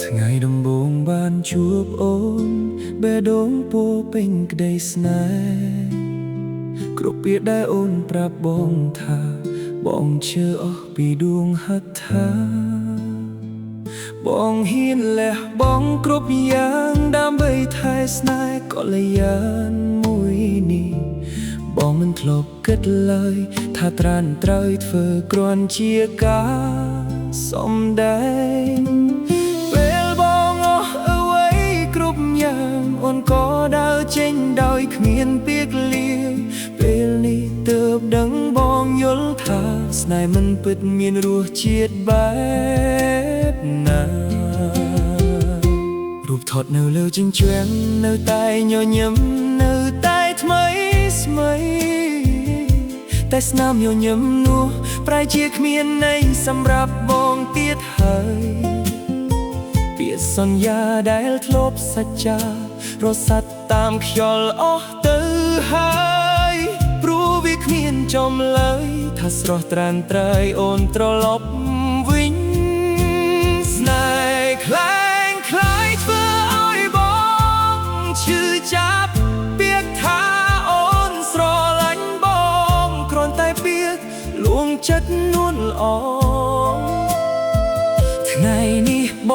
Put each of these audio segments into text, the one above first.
ថ្ងៃដំបូងបានជួបអូនបេះដូងពោពេញក្តីស្នេហ៍គ្រប់ពាក្យដែលអូនប្រាប់បងថាបងជឿអស់ពីដួងហត្ថាបងហ៊ានលះបង់គ្រប់យ៉ាងដើម្បីថែស្នេហ៍កល្យានមួយនេះបងមិនធ្លាប់គិតឡើយថាត្រានត្រូវធ្វើគ្រាន់ជាការសំដែងពេលបងអស់អ្វីគ្រប់យ៉ាងអូនក៏ដើរចេញដោយគ្មានពាក្យលាពេលនេះទើបដឹងបងយល់ថាស្នេហ៍មិនពិតមានរសជាតិបែបណារូបថតនៅលើជញ្ជាំងនៅតែញញឹមនៅតែថ្មីស្មីតែស្នាមញញឹមនោះប្រែជាគ្មានន័យសម្រាប់បងទៀតហើយពាក្យសន្យាដែលធ្លាប់សច្ចារសាត់តាមខ្យល់អស់ទៅហើយព្រោះវាគ្មានចំឡើយថាស្រស់ត្រានត្រៃអូនត្រឡប់វិញស្នេហ៍ខ្លែងខ្លាយធ្វើឲ្យបងឈឺចាប់ពាក្យថាអូនស្រឡាញ់បងគ្រាន់តែពាក្យលួងចិត្តនួនល្អថ្ងៃនេះប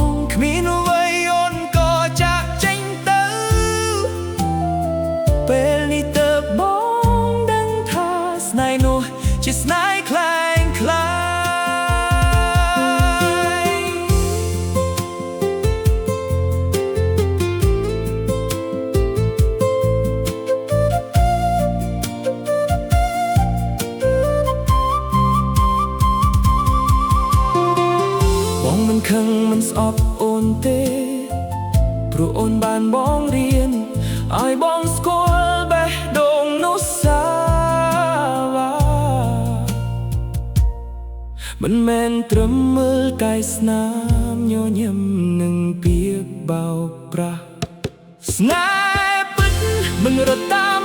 ងគ្មានអ្វីអូនក៏ចាកចេញទៅពេលនេះទើបបងដឹងថាស្នេហ៍នោះជាស្នេហ៍ខ្លែងខ្លាយបងមិនខឹងមិនស្អប់អូនទេព្រោះអូនបានបងរៀនឲ្យបងស្គាល់បេះដូងនោះសាមិនមែនត្រឹមមើលកាយស្នាមញញឹមនឹងពាក្យបោកប្រាស់ស្នេហ៍ពិតមិនរត់តាម